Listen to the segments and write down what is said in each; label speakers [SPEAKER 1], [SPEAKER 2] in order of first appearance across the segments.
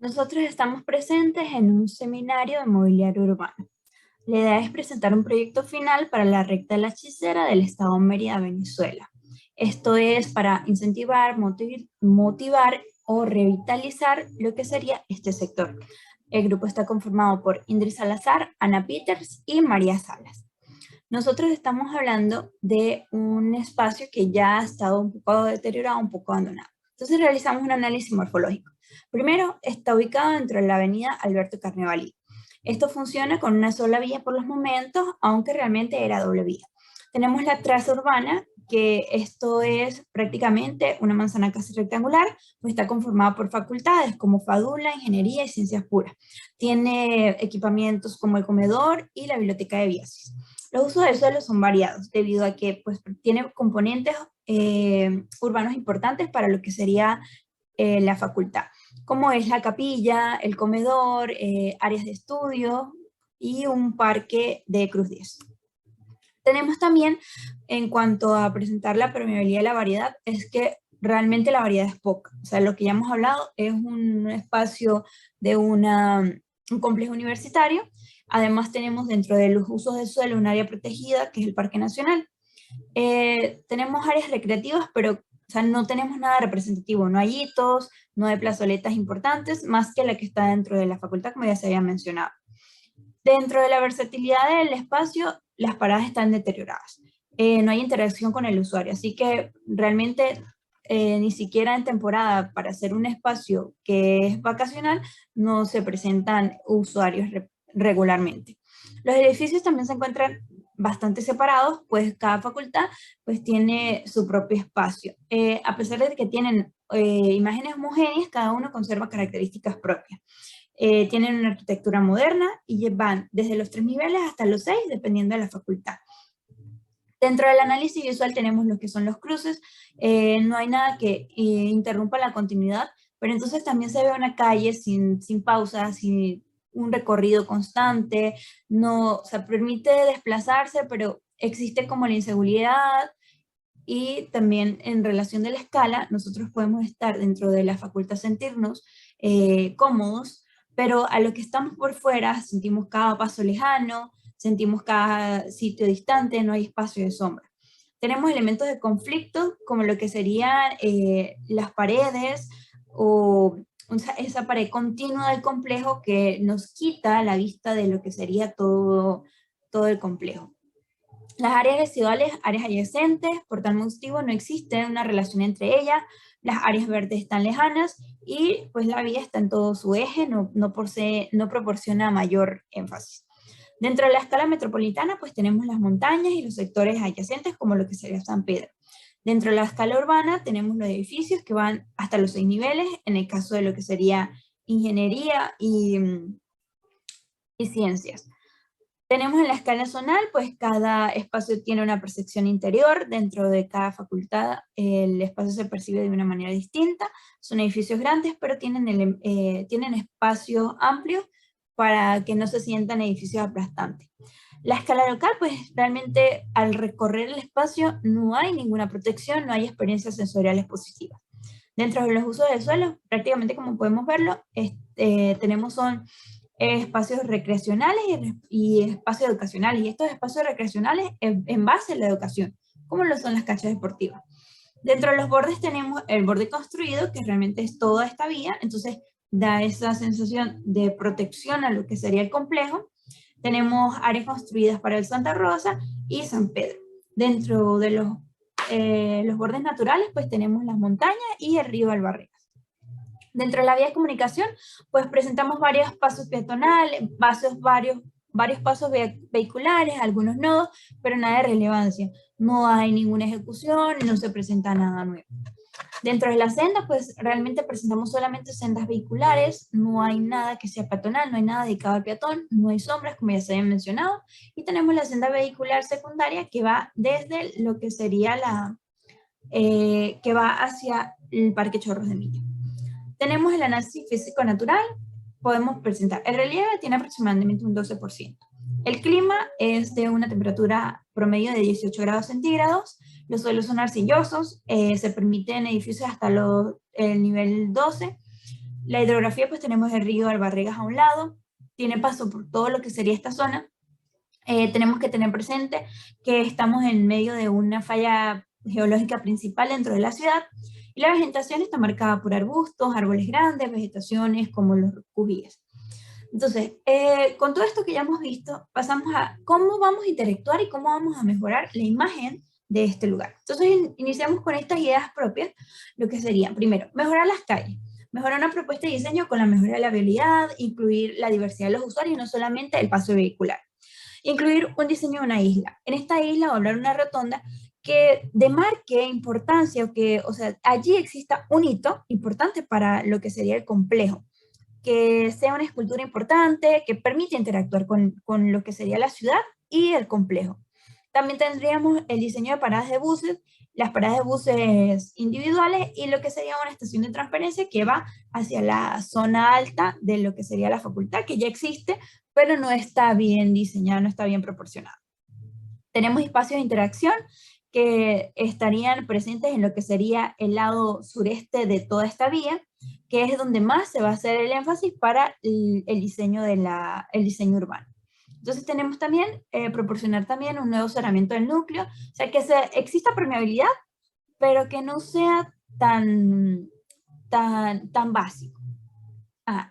[SPEAKER 1] Nosotros estamos presentes en un seminario de mobiliario urbano. La idea es presentar un proyecto final para la recta de la Hechicera del estado Mérida, Venezuela. Esto es para incentivar, motivar o revitalizar lo que sería este sector. El grupo está conformado por Indri Salazar, Ana Peters y María Salas. Nosotros estamos hablando de un espacio que ya ha estado un poco deteriorado, un poco abandonado. Entonces realizamos un análisis morfológico. Primero, está ubicado dentro de la avenida Alberto Carnevali. Esto funciona con una sola vía por los momentos, aunque realmente era doble vía. Tenemos la traza urbana, que esto es prácticamente una manzana casi rectangular, pues está conformada por facultades como Fadula, Ingeniería y Ciencias Puras. Tiene equipamientos como el comedor y la biblioteca de Biasis. Los usos del suelo son variados, debido a que pues, tiene componentes urbanos importantes para lo que sería la facultad, como es la capilla, el comedor, áreas de estudio y un parque de Cruz 10. Tenemos también, en cuanto a presentar la permeabilidad y la variedad, es que realmente la variedad es poca. O sea, lo que ya hemos hablado es un espacio de un complejo universitario. Además tenemos dentro de los usos del suelo un área protegida, que es el Parque Nacional. Tenemos áreas recreativas, pero o sea, no tenemos nada representativo. No hay hitos, no hay plazoletas importantes, más que la que está dentro de la facultad, como ya se había mencionado. Dentro de la versatilidad del espacio, las paradas están deterioradas. No hay interacción con el usuario, así que realmente ni siquiera en temporada para hacer un espacio que es vacacional no se presentan usuarios regularmente. Los edificios también se encuentran bastante separados, pues cada facultad pues tiene su propio espacio. A pesar de que tienen imágenes homogéneas, cada uno conserva características propias. Tienen una arquitectura moderna y van desde los 3 niveles hasta los 6, dependiendo de la facultad. Dentro del análisis visual tenemos lo que son los cruces, no hay nada que interrumpa la continuidad, pero entonces también se ve una calle sin pausas, sin un recorrido constante, no, o sea, permite desplazarse, pero existe como la inseguridad. Y también en relación de la escala, nosotros podemos estar dentro de la facultad, sentirnos cómodos, pero a lo que estamos por fuera sentimos cada paso lejano, sentimos cada sitio distante, no hay espacio de sombra. Tenemos elementos de conflicto, como lo que serían las paredes o sea, esa pared continua del complejo que nos quita la vista de lo que sería todo el complejo. Las áreas residuales, áreas adyacentes, por tal motivo no existe una relación entre ellas, las áreas verdes están lejanas y pues la vía está en todo su eje, no proporciona mayor énfasis. Dentro de la escala metropolitana pues tenemos las montañas y los sectores adyacentes como lo que sería San Pedro. Dentro de la escala urbana tenemos los edificios que van hasta los 6 niveles, en el caso de lo que sería ingeniería y ciencias. Tenemos en la escala zonal, pues cada espacio tiene una percepción interior, dentro de cada facultad el espacio se percibe de una manera distinta, son edificios grandes, pero tienen espacios amplios para que no se sientan edificios aplastantes. La escala local, pues realmente al recorrer el espacio no hay ninguna protección, no hay experiencias sensoriales positivas. Dentro de los usos del suelo, prácticamente como podemos verlo, tenemos espacios recreacionales y espacios educacionales, y estos espacios recreacionales en base a la educación, como lo son las canchas deportivas. Dentro de los bordes tenemos el borde construido, que realmente es toda esta vía, entonces da esa sensación de protección a lo que sería el complejo. Tenemos áreas construidas para el Santa Rosa y San Pedro. Dentro de los bordes naturales, pues tenemos las montañas y el río Albarregas. Dentro de la vía de comunicación, pues presentamos varios pasos peatonales, varios pasos vehiculares, algunos nodos, pero nada de relevancia. No hay ninguna ejecución, no se presenta nada nuevo. Dentro de la senda, pues realmente presentamos solamente sendas vehiculares, no hay nada que sea peatonal, no hay nada dedicado al peatón, no hay sombras, como ya se había mencionado, y tenemos la senda vehicular secundaria que va desde lo que sería que va hacia el Parque Chorros de Milla. Tenemos el análisis físico-natural, podemos presentar. El relieve tiene aproximadamente un 12%. El clima es de una temperatura promedio de 18 grados centígrados, los suelos son arcillosos, se permiten edificios hasta el nivel 12, La hidrografía, pues tenemos el río Albarregas a un lado, tiene paso por todo lo que sería esta zona. Tenemos que tener presente que estamos en medio de una falla geológica principal dentro de la ciudad, y la vegetación está marcada por arbustos, árboles grandes, vegetaciones como los cujíes. Entonces, con todo esto que ya hemos visto, pasamos a cómo vamos a interactuar y cómo vamos a mejorar la imagen de este lugar. Entonces, iniciamos con estas ideas propias, lo que sería, primero, mejorar las calles, mejorar una propuesta de diseño con la mejora de la vialidad, incluir la diversidad de los usuarios, no solamente el paso vehicular. Incluir un diseño de una isla. En esta isla va a haber una rotonda que demarque importancia, o sea, allí exista un hito importante para lo que sería el complejo, que sea una escultura importante, que permite interactuar con lo que sería la ciudad y el complejo. También tendríamos el diseño de paradas de buses, las paradas de buses individuales y lo que sería una estación de transferencia que va hacia la zona alta de lo que sería la facultad, que ya existe, pero no está bien diseñada, no está bien proporcionada. Tenemos espacios de interacción que estarían presentes en lo que sería el lado sureste de toda esta vía, que es donde más se va a hacer el énfasis para el diseño, el diseño urbano. Entonces tenemos también, proporcionar también un nuevo cerramiento del núcleo, o sea, que exista permeabilidad, pero que no sea tan básico.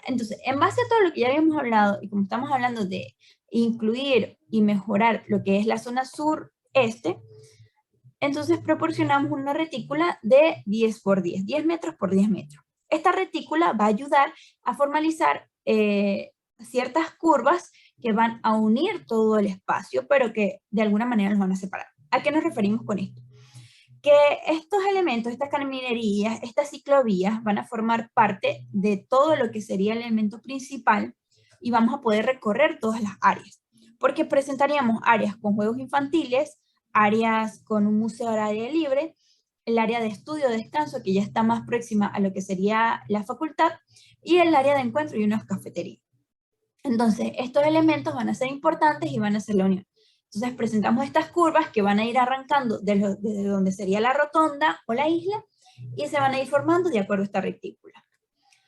[SPEAKER 1] Entonces, en base a todo lo que ya habíamos hablado, y como estamos hablando de incluir y mejorar lo que es la zona sur-este, entonces proporcionamos una retícula de 10 por 10, 10 metros por 10 metros. Esta retícula va a ayudar a formalizar ciertas curvas que van a unir todo el espacio, pero que de alguna manera los van a separar. ¿A qué nos referimos con esto? Que estos elementos, estas caminerías, estas ciclovías van a formar parte de todo lo que sería el elemento principal y vamos a poder recorrer todas las áreas, porque presentaríamos áreas con juegos infantiles, áreas con un museo al aire libre, el área de estudio, descanso, que ya está más próxima a lo que sería la facultad, y el área de encuentro y unas cafeterías. Entonces, estos elementos van a ser importantes y van a ser la unión. Entonces, presentamos estas curvas que van a ir arrancando desde donde sería la rotonda o la isla y se van a ir formando de acuerdo a esta retícula.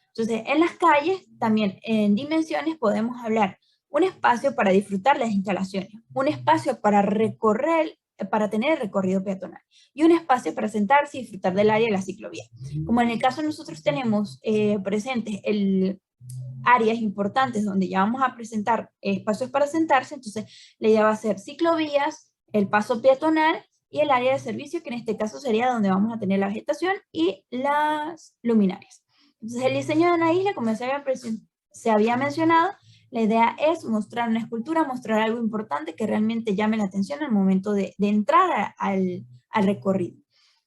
[SPEAKER 1] Entonces, en las calles, también en dimensiones, podemos hablar un espacio para disfrutar las instalaciones, un espacio para recorrer, para tener el recorrido peatonal, y un espacio para sentarse y disfrutar del área de la ciclovía. Como en el caso nosotros tenemos presentes áreas importantes donde ya vamos a presentar espacios para sentarse, entonces la idea va a ser ciclovías, el paso peatonal y el área de servicio, que en este caso sería donde vamos a tener la vegetación y las luminarias. Entonces el diseño de una isla, como se había mencionado, la idea es mostrar una escultura, mostrar algo importante que realmente llame la atención al momento de entrar al recorrido.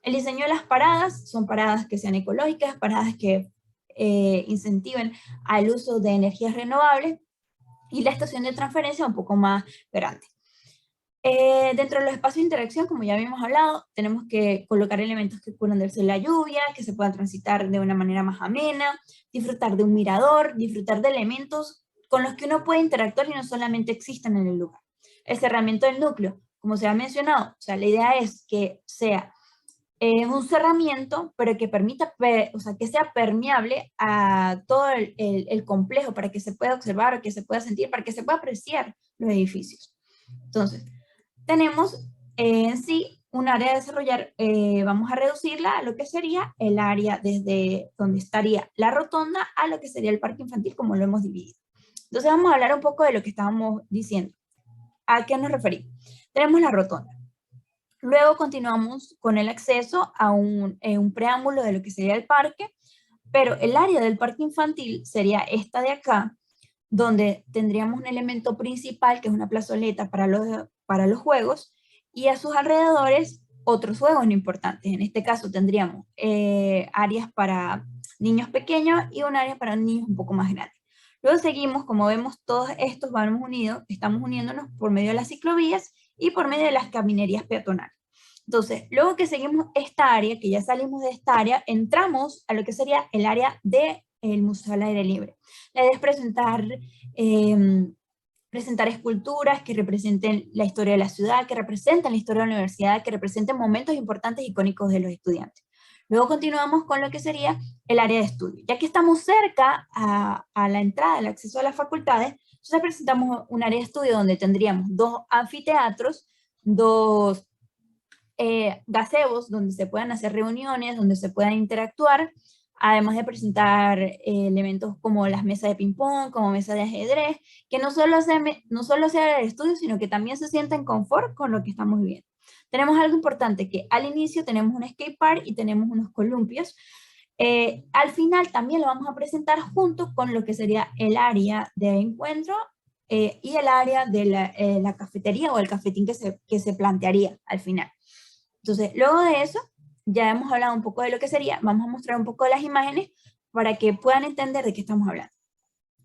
[SPEAKER 1] El diseño de las paradas son paradas que sean ecológicas, paradas que incentiven al uso de energías renovables, y la estación de transferencia un poco más grande. Dentro de los espacios de interacción, como ya habíamos hablado, tenemos que colocar elementos que curan del sol y la lluvia, que se puedan transitar de una manera más amena, disfrutar de un mirador, disfrutar de elementos con los que uno puede interactuar y no solamente existan en el lugar. El cerramiento del núcleo, como se ha mencionado, o sea, la idea es que sea un cerramiento, pero que permita, o sea, que sea permeable a todo el complejo, para que se pueda observar, que se pueda sentir, para que se pueda apreciar los edificios. Entonces, tenemos en sí un área a desarrollar, vamos a reducirla a lo que sería el área desde donde estaría la rotonda a lo que sería el parque infantil, como lo hemos dividido. Entonces vamos a hablar un poco de lo que estábamos diciendo. ¿A qué nos referimos? Tenemos la rotonda. Luego continuamos con el acceso a un preámbulo de lo que sería el parque, pero el área del parque infantil sería esta de acá, donde tendríamos un elemento principal, que es una plazoleta para los juegos, y a sus alrededores otros juegos no importantes. En este caso tendríamos áreas para niños pequeños y un área para niños un poco más grandes. Luego seguimos, como vemos, todos estos vamos unidos, estamos uniéndonos por medio de las ciclovías y por medio de las caminerías peatonales. Entonces, luego que seguimos esta área, que ya salimos de esta área, entramos a lo que sería el área del museo al aire libre. La idea es presentar esculturas que representen la historia de la ciudad, que representen la historia de la universidad, que representen momentos importantes icónicos de los estudiantes. Luego continuamos con lo que sería el área de estudio. Ya que estamos cerca a la entrada, el acceso a las facultades, entonces presentamos un área de estudio donde tendríamos 2 anfiteatros, 2 gazebos donde se puedan hacer reuniones, donde se puedan interactuar, además de presentar elementos como las mesas de ping-pong, como mesas de ajedrez, que no solo sea el estudio, sino que también se sienta en confort con lo que estamos viviendo. Tenemos algo importante, que al inicio tenemos un skate park y tenemos unos columpios. Al final también lo vamos a presentar junto con lo que sería el área de encuentro y el área de la cafetería o el cafetín que se plantearía al final. Entonces, luego de eso, ya hemos hablado un poco de lo que sería, vamos a mostrar un poco de las imágenes para que puedan entender de qué estamos hablando.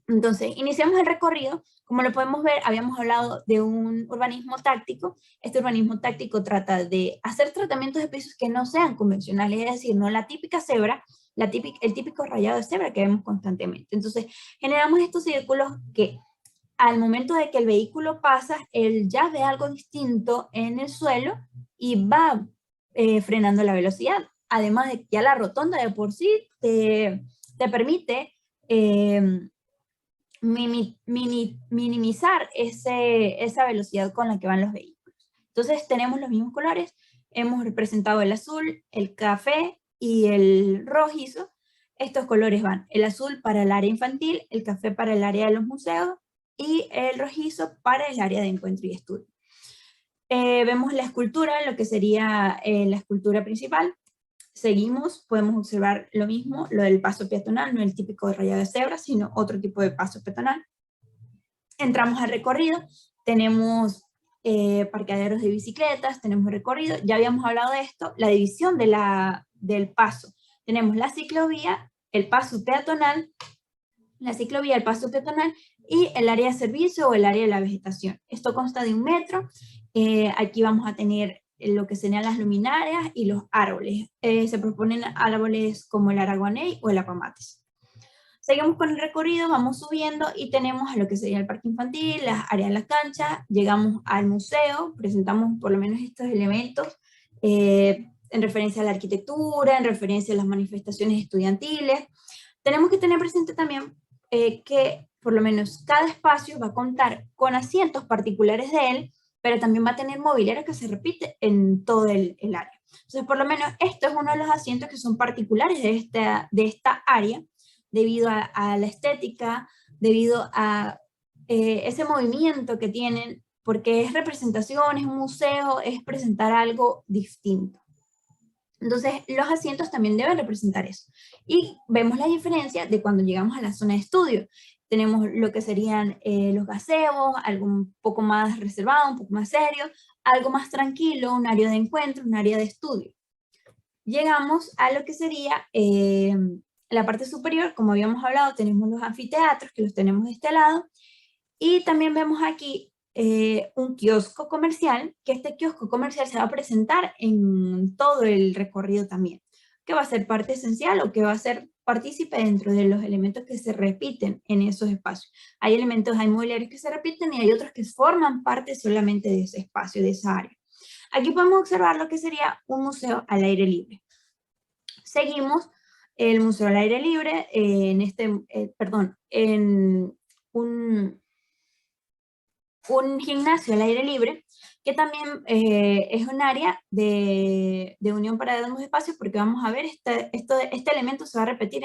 [SPEAKER 1] Entonces, iniciamos el recorrido. Como lo podemos ver, habíamos hablado de un urbanismo táctico. Este urbanismo táctico trata de hacer tratamientos de pisos que no sean convencionales, es decir, no la típica cebra, el típico rayado de cebra que vemos constantemente. Entonces, generamos estos círculos que al momento de que el vehículo pasa, él ya ve algo distinto en el suelo y va frenando la velocidad. Además de que ya la rotonda de por sí te permite minimizar esa velocidad con la que van los vehículos. Entonces tenemos los mismos colores, hemos representado el azul, el café y el rojizo. Estos colores van el azul para el área infantil, el café para el área de los museos y el rojizo para el área de encuentro y estudio. Vemos la escultura, lo que sería la escultura principal. Seguimos, podemos observar lo mismo, lo del paso peatonal, no el típico rayado de cebra, sino otro tipo de paso peatonal. Entramos al recorrido, tenemos parqueaderos de bicicletas, tenemos recorrido, ya habíamos hablado de esto, la división del paso. Tenemos la ciclovía, el paso peatonal, la ciclovía, el paso peatonal y el área de servicio o el área de la vegetación. Esto consta de 1 metro. Aquí vamos a tener lo que serían las luminarias y los árboles. Se proponen árboles como el araguaney o el apamates. Seguimos con el recorrido, vamos subiendo y tenemos a lo que sería el parque infantil, las áreas de la cancha, llegamos al museo, presentamos por lo menos estos elementos en referencia a la arquitectura, en referencia a las manifestaciones estudiantiles. Tenemos que tener presente también que por lo menos cada espacio va a contar con asientos particulares de él, pero también va a tener mobiliario que se repite en todo el área. Entonces, por lo menos esto es uno de los asientos que son particulares de esta área, debido a la estética, debido a ese movimiento que tienen, porque es representación, es un museo, es presentar algo distinto. Entonces, los asientos también deben representar eso. Y vemos la diferencia de cuando llegamos a la zona de estudio. Tenemos lo que serían los gazebos, algo un poco más reservado, un poco más serio, algo más tranquilo, un área de encuentro, un área de estudio. Llegamos a lo que sería la parte superior, como habíamos hablado, tenemos los anfiteatros, que los tenemos de este lado, y también vemos aquí un kiosco comercial, que este kiosco comercial se va a presentar en todo el recorrido también, que va a ser parte esencial o que va a ser partícipe dentro de los elementos que se repiten en esos espacios. Hay elementos, hay mobiliarios que se repiten y hay otros que forman parte solamente de ese espacio, de esa área. Aquí podemos observar lo que sería un museo al aire libre. Seguimos el museo al aire libre, en un gimnasio al aire libre, que también es un área de unión para ambos espacios, porque vamos a ver, este elemento se va a repetir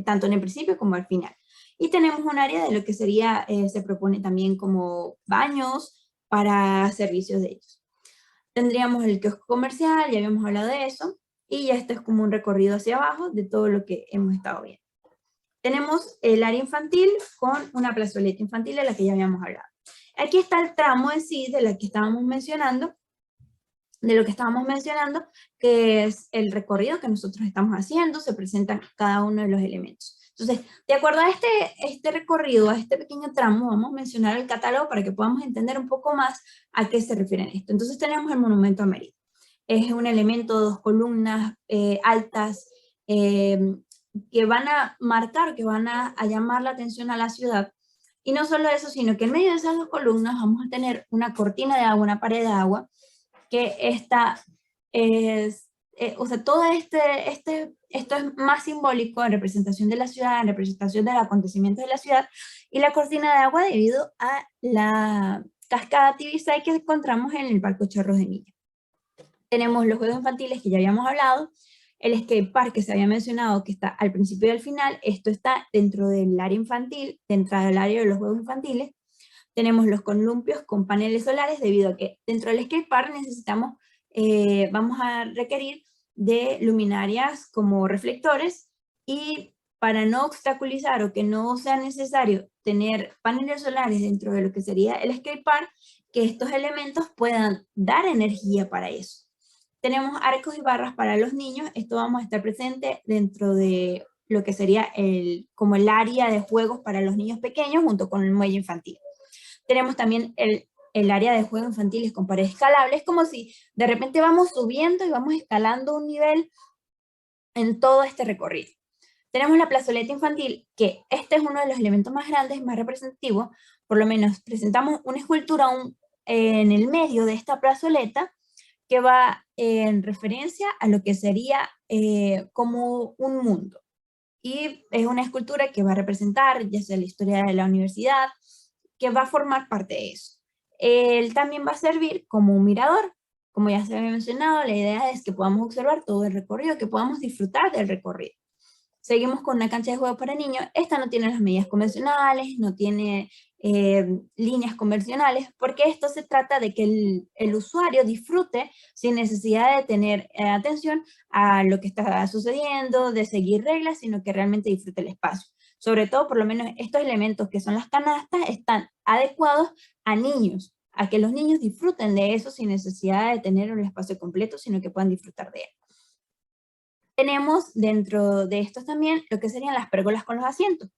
[SPEAKER 1] tanto en el principio como al final. Y tenemos un área de lo que sería, se propone también como baños para servicios de ellos. Tendríamos el kiosco comercial, ya habíamos hablado de eso, y ya esto es como un recorrido hacia abajo de todo lo que hemos estado viendo. Tenemos el área infantil con una plazoleta infantil de la que ya habíamos hablado. Aquí está el tramo en sí de la que estábamos mencionando, de lo que estábamos mencionando, que es el recorrido que nosotros estamos haciendo, se presentan cada uno de los elementos. Entonces, de acuerdo a este recorrido, a este pequeño tramo, vamos a mencionar el catálogo para que podamos entender un poco más a qué se refieren esto. Entonces tenemos el monumento a Mérida. Es un elemento de 2 columnas altas que van a marcar, que van a llamar la atención a la ciudad. Y no solo eso, sino que en medio de esas 2 columnas vamos a tener una cortina de agua, una pared de agua, que esta es o sea, todo esto es más simbólico en representación de la ciudad, en representación de los acontecimientos de la ciudad, y la cortina de agua debido a la cascada Tibisay que encontramos en el Parque Chorros de Niños. Tenemos los juegos infantiles que ya habíamos hablado, el skate park que se había mencionado que está al principio y al final, esto está dentro del área infantil, dentro del área de los juegos infantiles. Tenemos los columpios con paneles solares debido a que dentro del skate park necesitamos, vamos a requerir de luminarias como reflectores, y para no obstaculizar o que no sea necesario tener paneles solares dentro de lo que sería el skate park, que estos elementos puedan dar energía para eso. Tenemos arcos y barras para los niños, esto vamos a estar presente dentro de lo que sería como el área de juegos para los niños pequeños junto con el muelle infantil. Tenemos también el área de juegos infantiles con paredes escalables, como si de repente vamos subiendo y vamos escalando un nivel en todo este recorrido. Tenemos la plazoleta infantil, que este es uno de los elementos más grandes, más representativos, por lo menos presentamos una escultura en el medio de esta plazoleta, que va en referencia a lo que sería como un mundo. Y es una escultura que va a representar ya sea la historia de la universidad, que va a formar parte de eso. Él también va a servir como un mirador. Como ya se había mencionado, la idea es que podamos observar todo el recorrido, que podamos disfrutar del recorrido. Seguimos con una cancha de juego para niños. Esta no tiene las medidas convencionales, no tiene líneas convencionales, porque esto se trata de que el usuario disfrute sin necesidad de tener atención a lo que está sucediendo, de seguir reglas, sino que realmente disfrute el espacio. Sobre todo, por lo menos estos elementos que son las canastas están adecuados a niños, a que los niños disfruten de eso sin necesidad de tener un espacio completo, sino que puedan disfrutar de él. Tenemos dentro de estos también lo que serían las pérgolas con los asientos.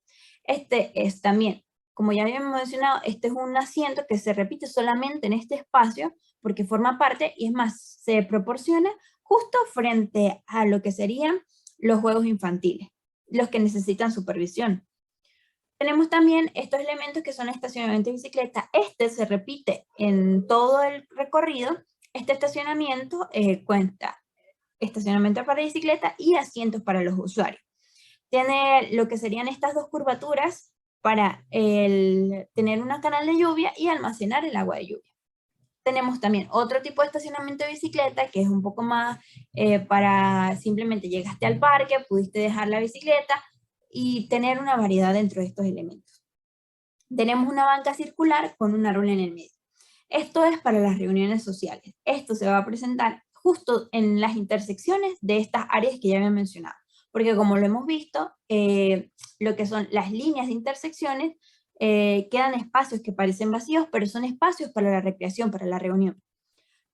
[SPEAKER 1] Este es también, como ya habíamos mencionado, este es un asiento que se repite solamente en este espacio porque forma parte, y es más, se proporciona justo frente a lo que serían los juegos infantiles, los que necesitan supervisión. Tenemos también estos elementos que son estacionamiento de bicicleta. Este se repite en todo el recorrido. Este estacionamiento cuenta estacionamiento para bicicleta y asientos para los usuarios. Tiene lo que serían estas dos curvaturas para tener una canal de lluvia y almacenar el agua de lluvia. Tenemos también otro tipo de estacionamiento de bicicleta que es un poco más para simplemente llegaste al parque, pudiste dejar la bicicleta y tener una variedad dentro de estos elementos. Tenemos una banca circular con un árbol en el medio. Esto es para las reuniones sociales. Esto se va a presentar justo en las intersecciones de estas áreas que ya había mencionado. Porque como lo hemos visto, lo que son las líneas de intersecciones, quedan espacios que parecen vacíos, pero son espacios para la recreación, para la reunión.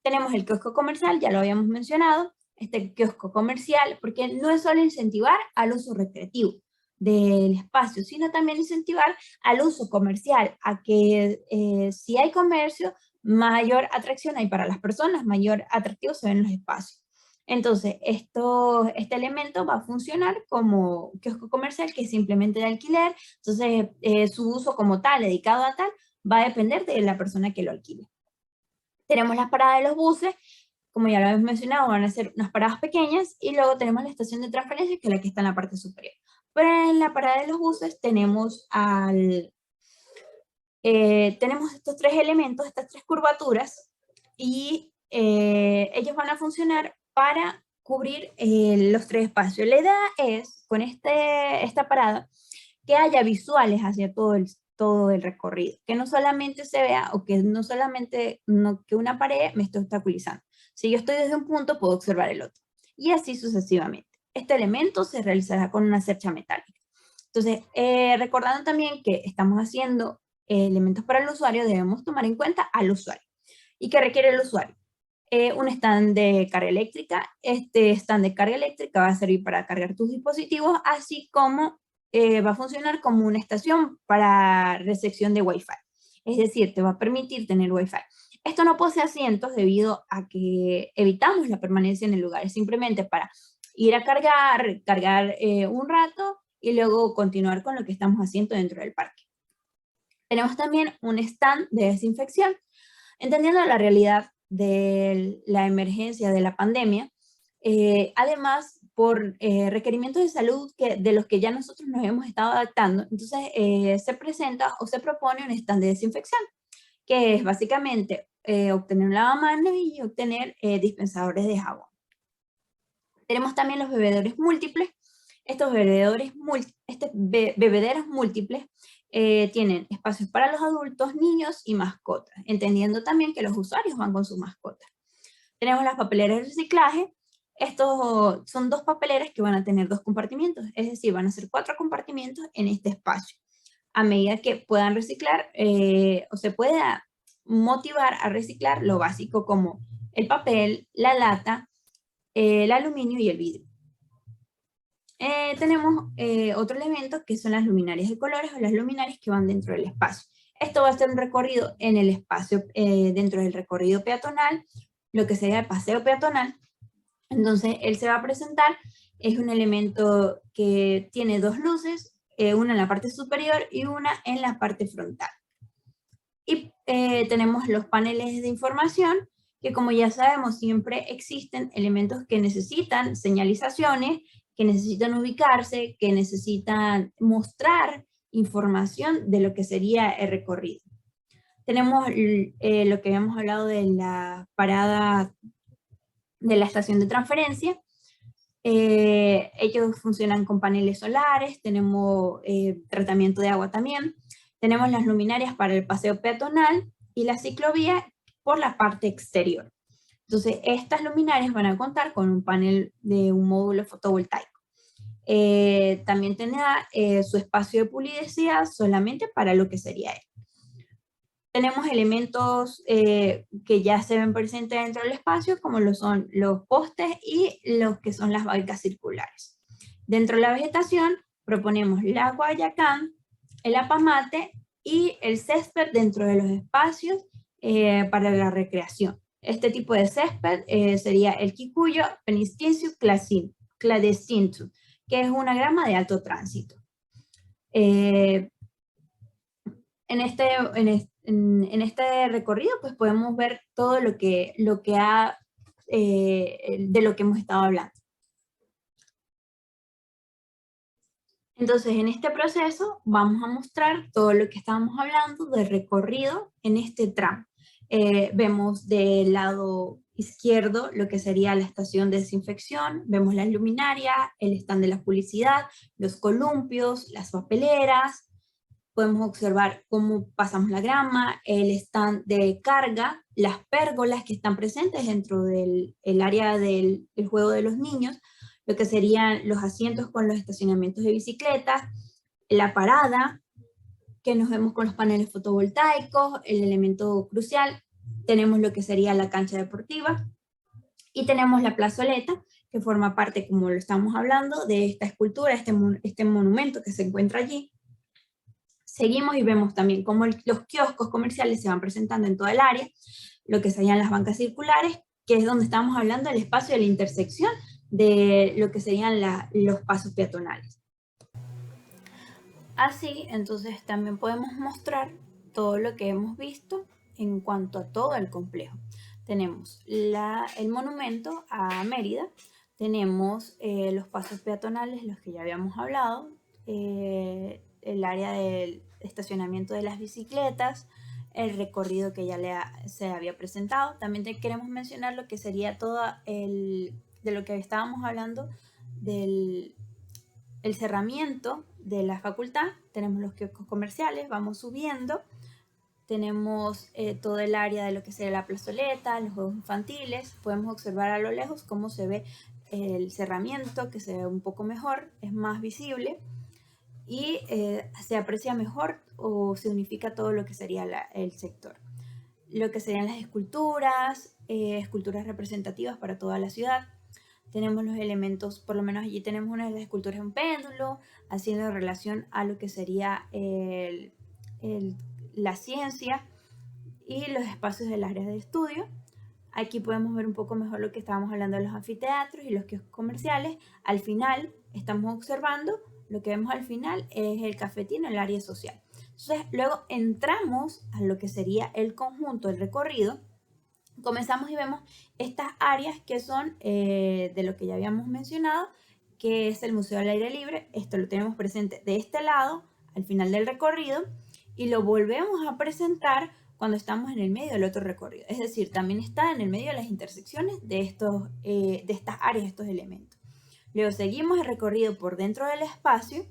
[SPEAKER 1] Tenemos el kiosco comercial, ya lo habíamos mencionado, este kiosco comercial, porque no es solo incentivar al uso recreativo del espacio, sino también incentivar al uso comercial, a que si hay comercio, mayor atracción hay para las personas, mayor atractivo se ven los espacios. Entonces, este elemento va a funcionar como kiosco comercial, que es simplemente de alquiler, entonces su uso como tal, dedicado a tal, va a depender de la persona que lo alquile. Tenemos las paradas de los buses, como ya lo hemos mencionado, van a ser unas paradas pequeñas, y luego tenemos la estación de transferencia, que es la que está en la parte superior. Pero en la parada de los buses tenemos tenemos estos tres elementos, estas tres curvaturas, y ellos van a funcionar para cubrir los tres espacios. La idea es, con esta parada, que haya visuales hacia todo el recorrido, que no solamente se vea, o que no solamente que una pared me esté obstaculizando. Si yo estoy desde un punto, puedo observar el otro, y así sucesivamente. Este elemento se realizará con una cercha metálica. Entonces, recordando también que estamos haciendo elementos para el usuario, debemos tomar en cuenta al usuario. ¿Y qué requiere el usuario? Un stand de carga eléctrica. Este stand de carga eléctrica va a servir para cargar tus dispositivos, así como va a funcionar como una estación para recepción de Wi-Fi. Es decir, te va a permitir tener Wi-Fi. Esto no posee asientos debido a que evitamos la permanencia en el lugar. Es simplemente para ir a cargar un rato y luego continuar con lo que estamos haciendo dentro del parque. Tenemos también un stand de desinfección. Entendiendo la realidad de la emergencia de la pandemia, Además, por requerimientos de salud de los que ya nosotros nos hemos estado adaptando, entonces se presenta o se propone un stand de desinfección, que es básicamente obtener un lavamanos y obtener dispensadores de jabón. Tenemos también los bebedores múltiples. Estos bebederos múltiples tienen espacios para los adultos, niños y mascotas, entendiendo también que los usuarios van con sus mascotas. Tenemos las papeleras de reciclaje. Estos son 2 papeleras que van a tener 2 compartimientos, es decir, van a ser 4 compartimientos en este espacio. A medida que puedan reciclar o se pueda motivar a reciclar lo básico como el papel, la lata, el aluminio y el vidrio. Tenemos otro elemento que son las luminarias de colores o las luminarias que van dentro del espacio. Esto va a ser un recorrido en el espacio, dentro del recorrido peatonal, lo que sería el paseo peatonal. Entonces, él se va a presentar, es un elemento que tiene 2 luces, una en la parte superior y una en la parte frontal. Y tenemos los paneles de información, que como ya sabemos, siempre existen elementos que necesitan señalizaciones, que necesitan ubicarse, que necesitan mostrar información de lo que sería el recorrido. Tenemos lo que habíamos hablado de la parada de la estación de transferencia. Ellos funcionan con paneles solares, tenemos tratamiento de agua también, tenemos las luminarias para el paseo peatonal y la ciclovía por la parte exterior. Entonces, estas luminarias van a contar con un panel de un módulo fotovoltaico. También tendrá su espacio de publicidad solamente para lo que sería él. Tenemos elementos que ya se ven presentes dentro del espacio, como lo son los postes y los que son las bancas circulares. Dentro de la vegetación proponemos la guayacán, el apamate y el césped dentro de los espacios para la recreación. Este tipo de césped sería el Kikuyo Peniscensius cladescensus, que es una grama de alto tránsito. En este recorrido pues podemos ver todo de lo que hemos estado hablando. Entonces, en este proceso vamos a mostrar todo lo que estábamos hablando de recorrido en este tramo. Vemos del lado izquierdo lo que sería la estación de desinfección, vemos las luminarias, el stand de la publicidad, los columpios, las papeleras, podemos observar cómo pasamos la grama, el stand de carga, las pérgolas que están presentes dentro del área del juego de los niños, lo que serían los asientos con los estacionamientos de bicicletas, la parada, que nos vemos con los paneles fotovoltaicos, el elemento crucial, tenemos lo que sería la cancha deportiva, y tenemos la plazoleta, que forma parte, como lo estamos hablando, de esta escultura, este monumento que se encuentra allí. Seguimos y vemos también cómo los kioscos comerciales se van presentando en toda el área, lo que serían las bancas circulares, que es donde estamos hablando del espacio de la intersección de lo que serían los pasos peatonales. Así, entonces también podemos mostrar todo lo que hemos visto en cuanto a todo el complejo. Tenemos el monumento a Mérida, tenemos los pasos peatonales, los que ya habíamos hablado, el área del estacionamiento de las bicicletas, el recorrido que ya se había presentado. También queremos mencionar lo que sería de lo que estábamos hablando del cerramiento de la facultad. Tenemos los kioscos comerciales, vamos subiendo, tenemos todo el área de lo que sería la plazoleta, los juegos infantiles, podemos observar a lo lejos cómo se ve el cerramiento, que se ve un poco mejor, es más visible, y se aprecia mejor o se unifica todo lo que sería el sector. Lo que serían las esculturas, esculturas representativas para toda la ciudad. Tenemos los elementos, por lo menos allí tenemos una de las esculturas de un péndulo, haciendo relación a lo que sería la ciencia y los espacios del área de estudio. Aquí podemos ver un poco mejor lo que estábamos hablando de los anfiteatros y los kioscos comerciales. Al final estamos observando, lo que vemos al final es el cafetín, el área social. Entonces luego entramos a lo que sería el conjunto, el recorrido, comenzamos y vemos estas áreas que son de lo que ya habíamos mencionado, que es el Museo al Aire Libre. Esto lo tenemos presente de este lado al final del recorrido y lo volvemos a presentar cuando estamos en el medio del otro recorrido. Es decir, también está en el medio de las intersecciones de estas áreas, estos elementos. Luego seguimos el recorrido por dentro del espacio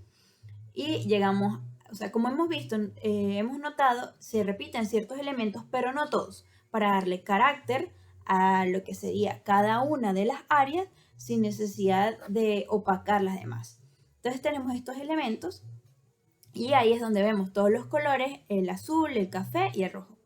[SPEAKER 1] y llegamos, o sea, como hemos visto, hemos notado, se repiten ciertos elementos, pero no todos, para darle carácter a lo que sería cada una de las áreas sin necesidad de opacar las demás. Entonces tenemos estos elementos y ahí es donde vemos todos los colores, el azul, el café y el rojo.